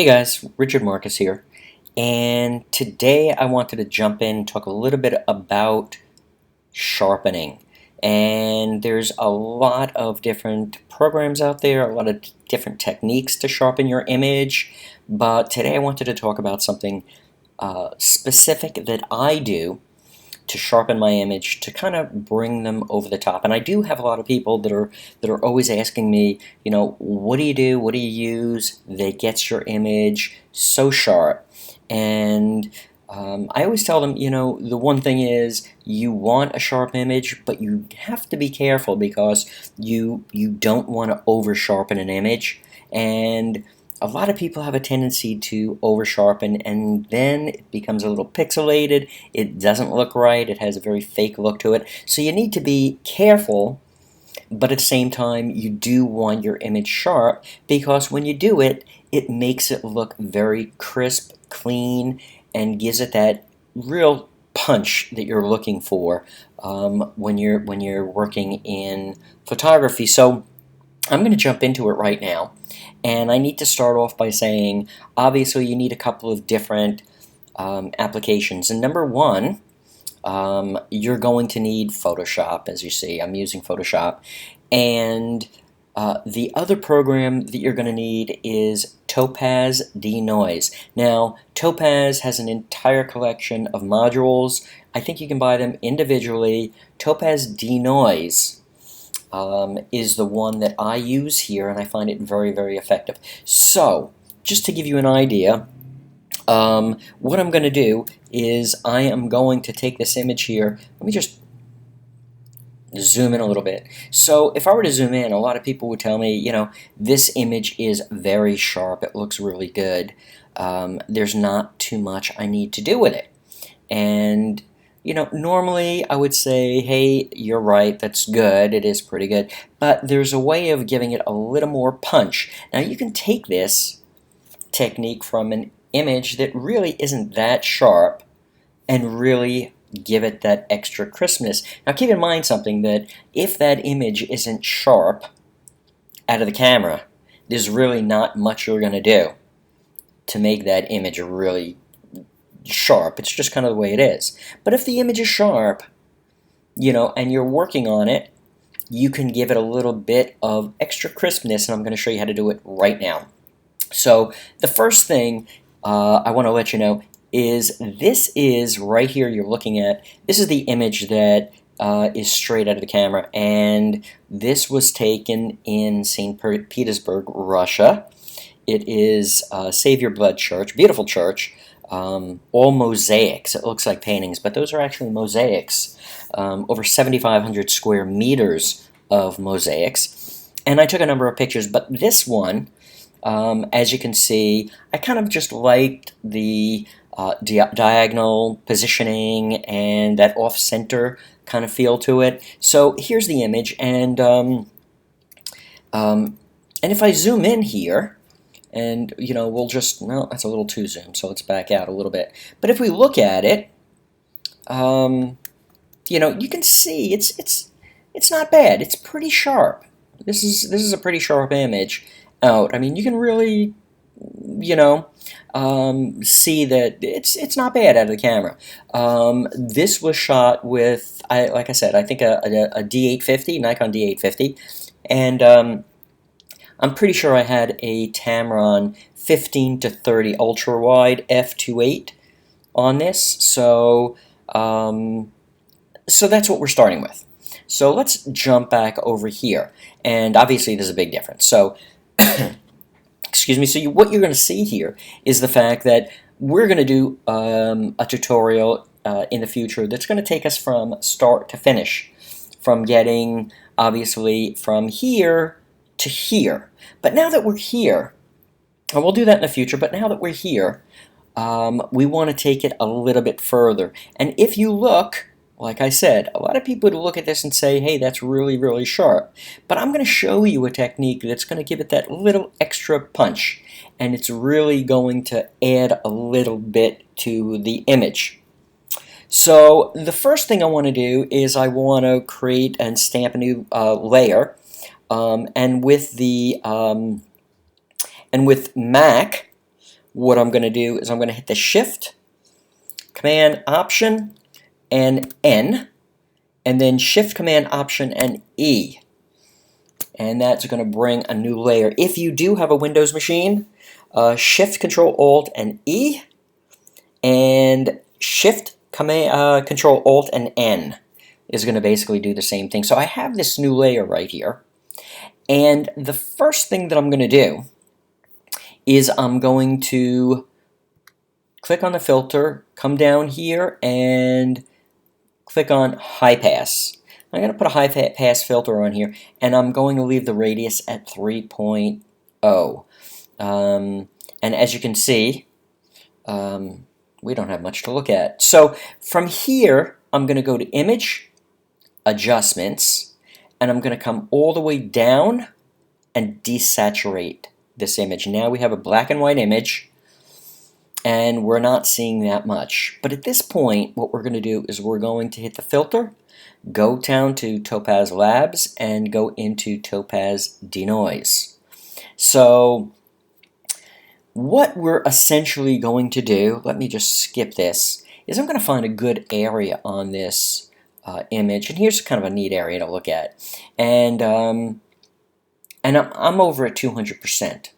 Hey guys, Richard Marcus here, and today I wanted to jump in and talk a little bit about sharpening. And there's a lot of different programs out there, a lot of different techniques to sharpen your image, but today I wanted to talk about something specific that I do to sharpen my image, to kind of bring them over the top. And I do have a lot of people that are always asking me, what do you do? What do you use that gets your image so sharp? And I always tell them, the one thing is you want a sharp image, but you have to be careful because you don't want to over sharpen an image. And a lot of people have a tendency to over sharpen, and then it becomes a little pixelated. It doesn't look right. It has a very fake look to it. So you need to be careful, but at the same time you do want your image sharp, because when you do it, it makes it look very crisp, clean, and gives it that real punch that you're looking for when you're working in photography. So I'm going to jump into it right now, and I need to start off by saying, obviously you need a couple of different applications. And number one, you're going to need Photoshop. As you see, I'm using Photoshop. And the other program that you're going to need is Topaz Denoise. Now, Topaz has an entire collection of modules. I think you can buy them individually. Topaz Denoise is the one that I use here, and I find it very, very effective. So, just to give you an idea, what I'm going to do is I am going to take this image here. Let me just zoom in a little bit. So if I were to zoom in, a lot of people would tell me, this image is very sharp. It looks really good. There's not too much I need to do with it. And normally I would say, hey, you're right, that's good, it is pretty good, but there's a way of giving it a little more punch. Now you can take this technique from an image that really isn't that sharp and really give it that extra crispness. Now keep in mind something, that if that image isn't sharp out of the camera, there's really not much you're going to do to make that image really sharp. It's just kind of the way it is. But if the image is sharp, and you're working on it, you can give it a little bit of extra crispness, and I'm going to show you how to do it right now. So the first thing I want to let you know is this is right here you're looking at. This is the image that is straight out of the camera, and this was taken in St. Petersburg, Russia. It is Save Your Blood Church, beautiful church. All mosaics. It looks like paintings, but those are actually mosaics. Over 7,500 square meters of mosaics. And I took a number of pictures, but this one, as you can see, I kind of just liked the diagonal positioning and that off-center kind of feel to it. So here's the image, and if I zoom in here, and we'll just, no, that's a little too zoomed, so let's back out a little bit. But if we look at it, you can see it's not bad. It's pretty sharp. This is a pretty sharp image out. I mean, you can really see that it's not bad out of the camera. This was shot with, like I said, I think a D850, Nikon D850, and I'm pretty sure I had a Tamron 15 to 30 ultra wide f2.8 on this, so that's what we're starting with. So let's jump back over here, and obviously there's a big difference. So excuse me. So what you're going to see here is the fact that we're going to do a tutorial in the future that's going to take us from start to finish, from getting obviously from here to here. But now that we're here, and we'll do that in the future, but now that we're here, we want to take it a little bit further. And if you look, like I said, a lot of people would look at this and say, hey, that's really, really sharp. But I'm going to show you a technique that's going to give it that little extra punch, and it's really going to add a little bit to the image. So the first thing I want to do is I want to create and stamp a new layer. And with Mac, what I'm going to do is I'm going to hit the Shift, Command, Option, and N, and then Shift, Command, Option, and E. And that's going to bring a new layer. If you do have a Windows machine, Shift, Control, Alt, and E, and Shift, Command, Control, Alt, and N is going to basically do the same thing. So I have this new layer right here. And the first thing that I'm going to do is I'm going to click on the filter, come down here, and click on High Pass. I'm going to put a High Pass filter on here, and I'm going to leave the radius at 3.0. And as you can see, we don't have much to look at. So from here, I'm going to go to Image, Adjustments, and I'm going to come all the way down and desaturate this image. Now we have a black and white image, and we're not seeing that much. But at this point, what we're going to do is we're going to hit the filter, go down to Topaz Labs, and go into Topaz Denoise. So what we're essentially going to do, let me just skip this, is I'm going to find a good area on this image, and here's kind of a neat area to look at. And I'm over at 200%,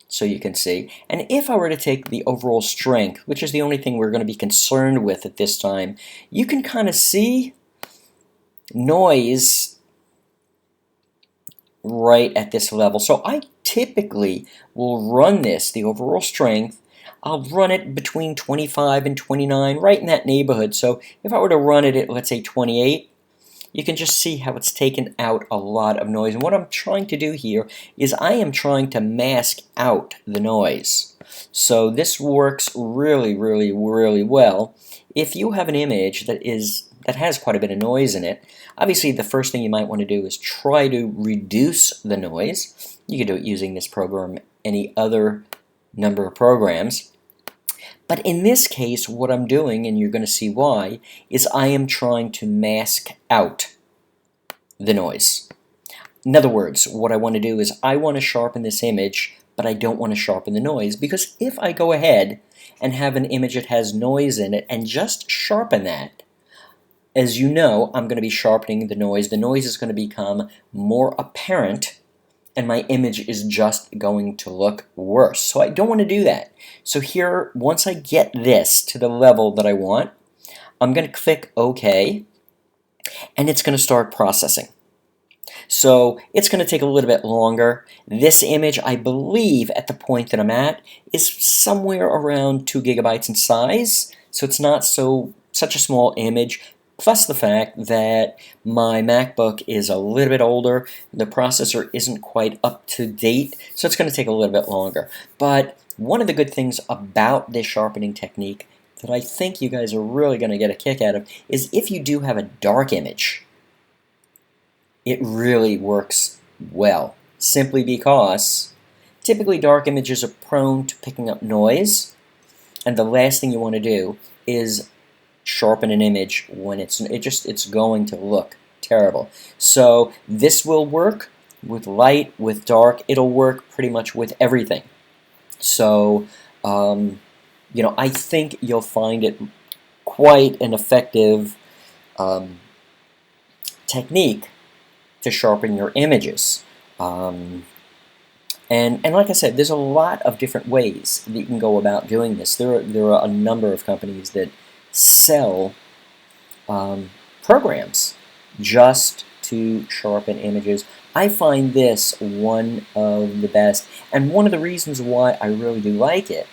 so you can see. And if I were to take the overall strength, which is the only thing we're going to be concerned with at this time, you can kind of see noise right at this level. So I typically will run this, the overall strength, I'll run it between 25 and 29, right in that neighborhood. So if I were to run it at, let's say, 28, you can just see how it's taken out a lot of noise. And what I'm trying to do here is I am trying to mask out the noise. So this works really, really, really well. If you have an image that has quite a bit of noise in it, obviously the first thing you might want to do is try to reduce the noise. You can do it using this program, any other number of programs. But in this case, what I'm doing, and you're going to see why, is I am trying to mask out the noise. In other words, what I want to do is I want to sharpen this image, but I don't want to sharpen the noise, because if I go ahead and have an image that has noise in it and just sharpen that, as you know, I'm going to be sharpening the noise. The noise is going to become more apparent, and my image is just going to look worse. So I don't want to do that. So here, once I get this to the level that I want, I'm going to click OK, and it's going to start processing. So it's going to take a little bit longer. This image, I believe, at the point that I'm at, is somewhere around 2 gigabytes in size. So it's not such a small image. Plus the fact that my MacBook is a little bit older, the processor isn't quite up to date, so it's going to take a little bit longer. But one of the good things about this sharpening technique that I think you guys are really going to get a kick out of is if you do have a dark image, it really works well, simply because typically dark images are prone to picking up noise, and the last thing you want to do is sharpen an image when it's going to look terrible. So this will work with light, with dark. It'll work pretty much with everything. So I think you'll find it quite an effective technique to sharpen your images. And like I said, there's a lot of different ways that you can go about doing this. There are a number of companies that sell programs just to sharpen images. I find this one of the best, and one of the reasons why I really do like it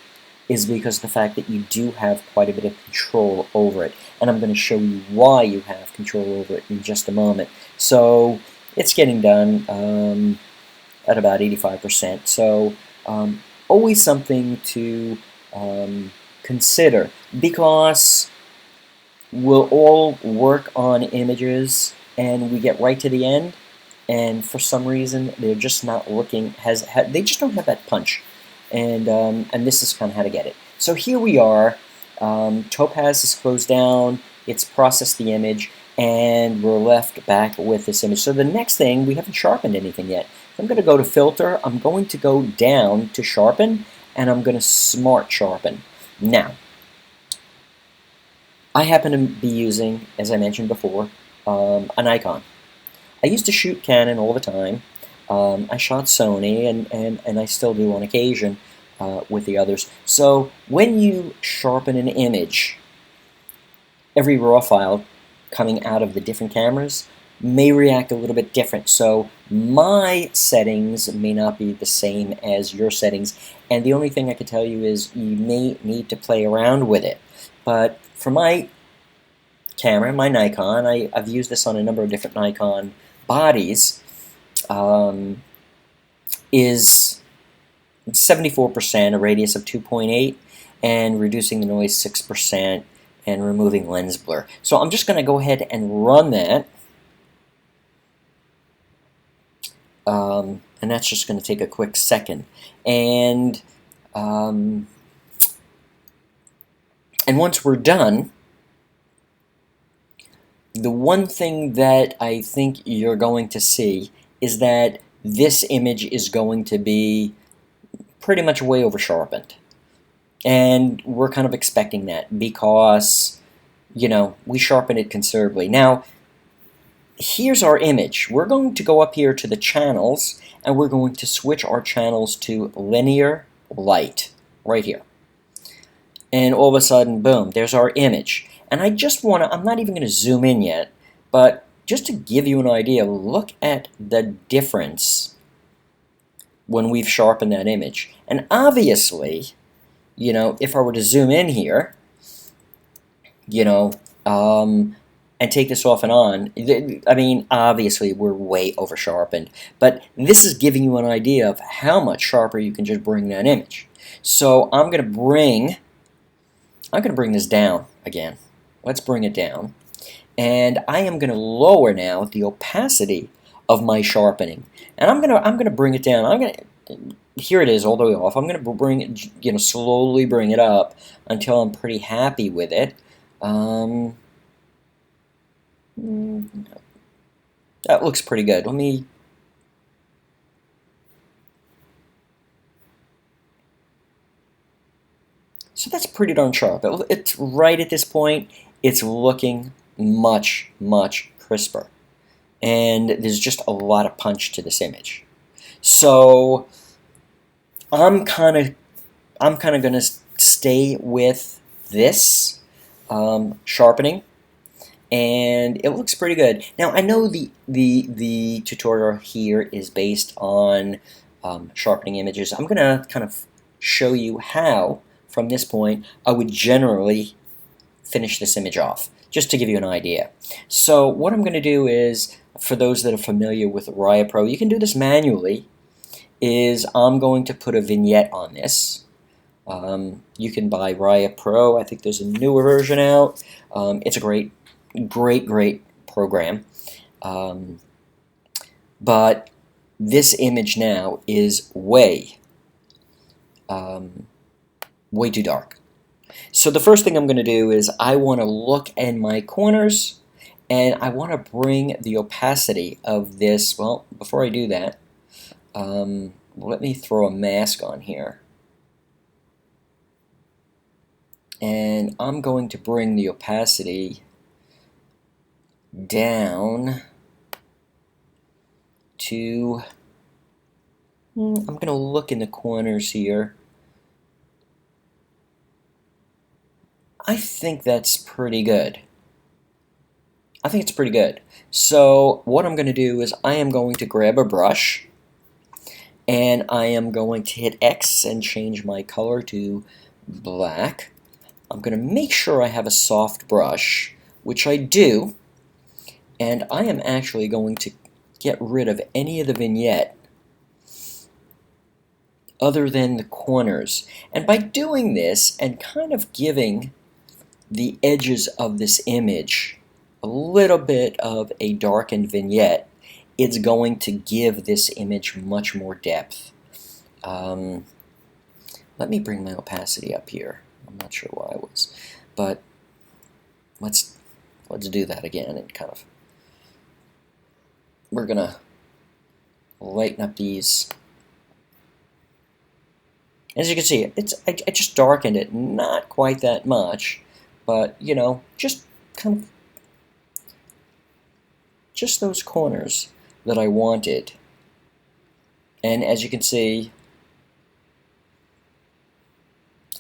is because of the fact that you do have quite a bit of control over it, and I'm going to show you why you have control over it in just a moment. So it's getting done at about 85%, so always something to consider, because we'll all work on images and we get right to the end, and for some reason they're just not looking, they just don't have that punch, and this is kind of how to get it. So here we are, Topaz is closed down, it's processed the image, and we're left back with this image. So the next thing, we haven't sharpened anything yet. I'm going to go to Filter, I'm going to go down to Sharpen, and I'm going to smart sharpen. Now, I happen to be using, as I mentioned before, a Nikon. I used to shoot Canon all the time. I shot Sony, and I still do on occasion with the others. So when you sharpen an image, every raw file coming out of the different cameras may react a little bit different. So my settings may not be the same as your settings, and the only thing I can tell you is you may need to play around with it. But for my camera, my Nikon, I've used this on a number of different Nikon bodies, is 74%, a radius of 2.8, and reducing the noise 6%, and removing lens blur. So I'm just going to go ahead and run that. And that's just going to take a quick second. And once we're done, the one thing that I think you're going to see is that this image is going to be pretty much way over sharpened. And we're kind of expecting that because, you know, we sharpen it considerably. Now, here's our image. We're going to go up here to the channels, and we're going to switch our channels to linear light, right here. And all of a sudden, boom, there's our image. And I just want to, I'm not even going to zoom in yet, but just to give you an idea, look at the difference when we've sharpened that image. And obviously, you know, if I were to zoom in here, you know, and take this off and on, I mean, obviously we're way over sharpened, but this is giving you an idea of how much sharper you can just bring that image. So I'm going to bring this down again. Let's bring it down. And I am going to lower now the opacity of my sharpening. And I'm going to bring it down. Here it is all the way off. I'm going to bring it, you know, slowly bring it up until I'm pretty happy with it. That looks pretty good. Let me. So that's pretty darn sharp. It's right at this point. It's looking much, much crisper. And there's just a lot of punch to this image. So I'm kind of going to stay with this sharpening, and it looks pretty good. Now I know the tutorial here is based on sharpening images. I'm going to kind of show you how, from this point, I would generally finish this image off, just to give you an idea. So what I'm going to do is, for those that are familiar with Raya Pro, you can do this manually, is I'm going to put a vignette on this. You can buy Raya Pro. I think there's a newer version out. It's a great program. But this image now is way too dark. So the first thing I'm going to do is I want to look in my corners, and I want to bring the opacity of this. Well, before I do that, let me throw a mask on here. And I'm going to bring the opacity down to, I'm going to look in the corners here. I think that's pretty good. I think it's pretty good. So what I'm going to do is I am going to grab a brush, and I am going to hit X and change my color to black. I'm going to make sure I have a soft brush, which I do, and I am actually going to get rid of any of the vignette other than the corners. And by doing this and kind of giving the edges of this image a little bit of a darkened vignette, it's going to give this image much more depth. Let me bring my opacity up here. I'm not sure why I was, but let's do that again, and kind of, we're gonna lighten up these As you can see, I just darkened it, not quite that much, but you know, just kind of just those corners that I wanted. And as you can see,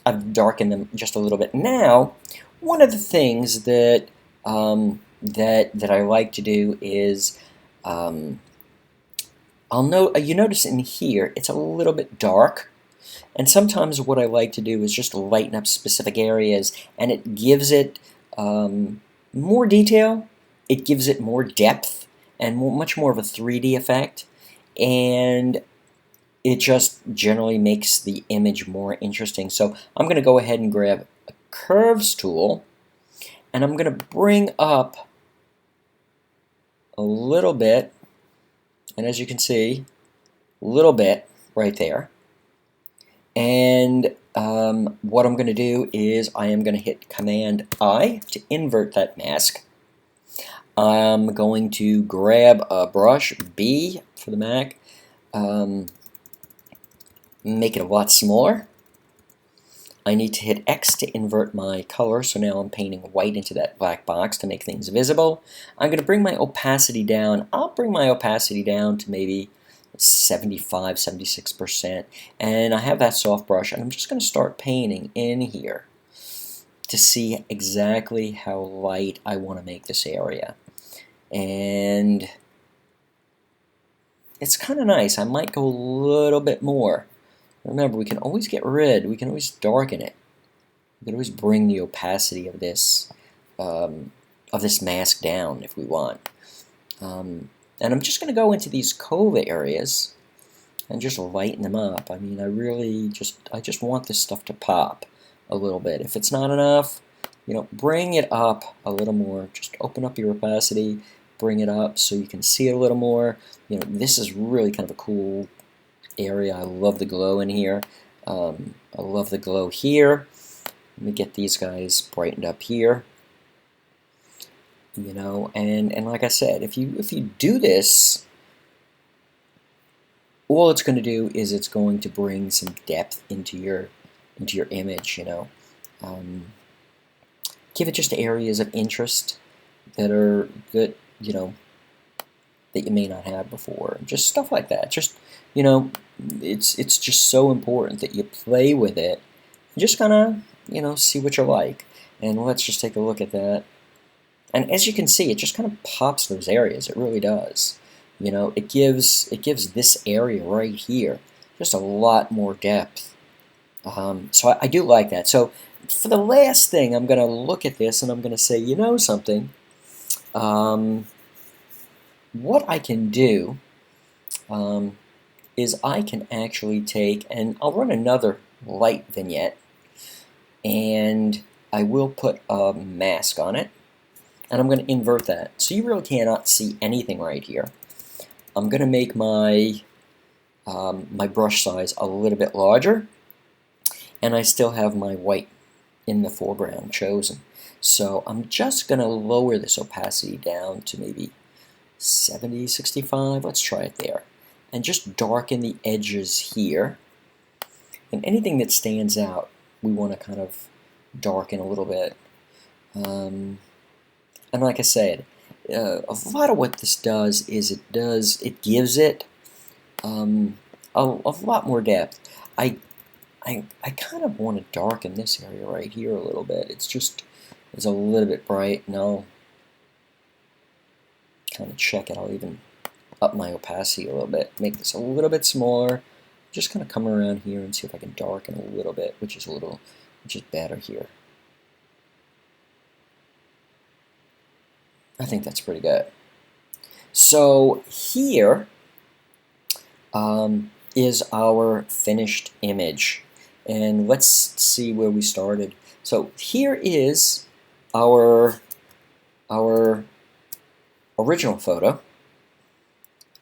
I've darkened them just a little bit. Now, one of the things that that I like to do is um, you notice in here it's a little bit dark. And sometimes what I like to do is just lighten up specific areas, and it gives it more detail, it gives it more depth, and much more of a 3D effect, and it just generally makes the image more interesting. So I'm going to go ahead and grab a curves tool, and I'm going to bring up a little bit, and as you can see, a little bit right there. And what I'm going to do is I am going to hit Command I to invert that mask. I'm going to grab a brush, B for the Mac, make it a lot smaller. I need to hit X to invert my color, so now I'm painting white into that black box to make things visible. I'm going to bring my opacity down. I'll bring my opacity down to maybe 75, 76%, and I have that soft brush, and I'm just going to start painting in here to see exactly how light I want to make this area. And it's kind of nice. I might go a little bit more. Remember, we can always get rid, we can always darken it. We can always bring the opacity of this mask down if we want. And I'm just going to go into these cove areas and just lighten them up. I mean, I just want this stuff to pop a little bit. If it's not enough, you know, bring it up a little more. Just open up your opacity, bring it up so you can see it a little more. You know, this is really kind of a cool area. I love the glow in here. I love the glow here. Let me get these guys brightened up here. You know, and like I said, if you do this, all it's going to do is it's going to bring some depth into your image. You know, give it just areas of interest that you know, that you may not have before. Just stuff like that. Just, you know, it's just so important that you play with it. Just kind of, you know, see what you like. And let's just take a look at that. And as you can see, it just kind of pops those areas. It really does. You know, it gives this area right here just a lot more depth. So I do like that. So for the last thing, I'm going to look at this and I'm going to say, you know something, what I can do is I can actually take, and I'll run another light vignette, and I will put a mask on it, and I'm going to invert that. So you really cannot see anything right here. I'm going to make my my brush size a little bit larger, and I still have my white in the foreground chosen. So I'm just going to lower this opacity down to maybe 70, 65. Let's try it there. And just darken the edges here. And anything that stands out, we want to kind of darken a little bit. And like I said, a lot of what this does is it gives it a lot more depth. I kind of want to darken this area right here a little bit. It's a little bit bright. Now, kind of check it. I'll even up my opacity a little bit. Make this a little bit smaller. Just kind of come around here and see if I can darken a little bit, which is better here. I think that's pretty good. So here is our finished image, and let's see where we started. So here is our original photo.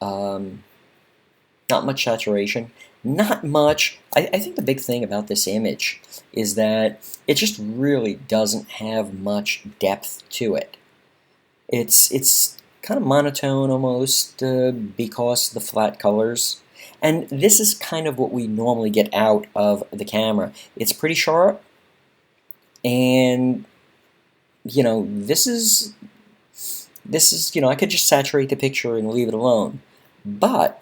Not much saturation, not much. I think the big thing about this image is that it just really doesn't have much depth to it. It's kind of monotone almost because of the flat colors, And this is kind of what we normally get out of the camera. It's pretty sharp, and I could just saturate the picture and leave it alone. But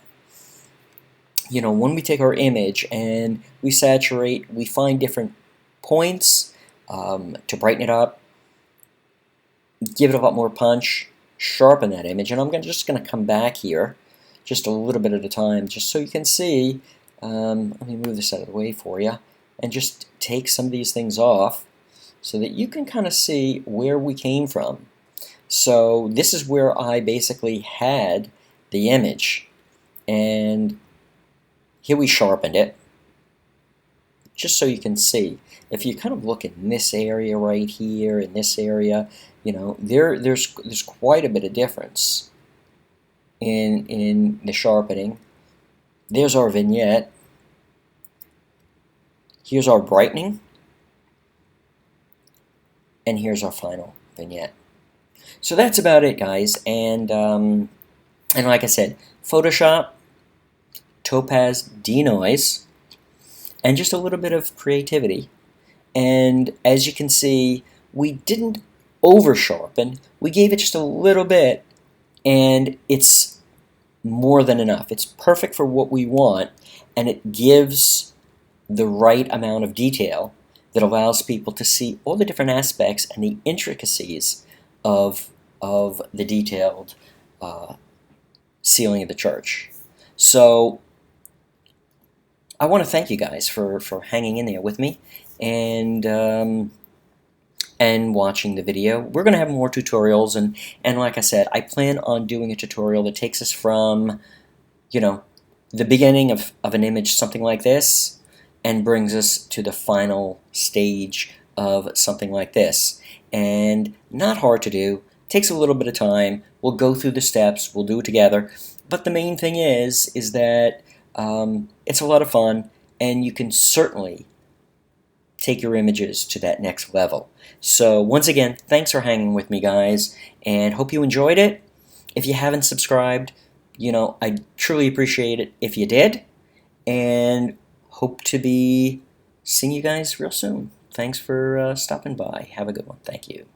when we take our image and we saturate, we find different points to brighten it up, give it a lot more punch, sharpen that image. And I'm just going to come back here just a little bit at a time, just so you can see. Let me move this out of the way for you and just take some of these things off so that you can kind of see where we came from. So this is where I basically had the image, and here we sharpened it, just so you can see. If you kind of look in this area right here, in this area, there's quite a bit of difference in the sharpening. There's our vignette. Here's our brightening. And here's our final vignette. So that's about it, guys. And like I said, Photoshop, Topaz denoise, and just a little bit of creativity. And as you can see, we didn't over sharpen. We gave it just a little bit, and it's more than enough. It's perfect for what we want, and it gives the right amount of detail that allows people to see all the different aspects and the intricacies of the detailed ceiling of the church. So I want to thank you guys for hanging in there with me and watching the video. We're going to have more tutorials, and like I said, I plan on doing a tutorial that takes us from the beginning of an image, something like this, and brings us to the final stage of something like this. And not hard to do, takes a little bit of time. We'll go through the steps, we'll do it together, but the main thing is that it's a lot of fun, and you can certainly take your images to that next level. So once again, thanks for hanging with me, guys, and hope you enjoyed it. If you haven't subscribed, I'd truly appreciate it if you did, and hope to be seeing you guys real soon. Thanks for stopping by. Have a good one. Thank you.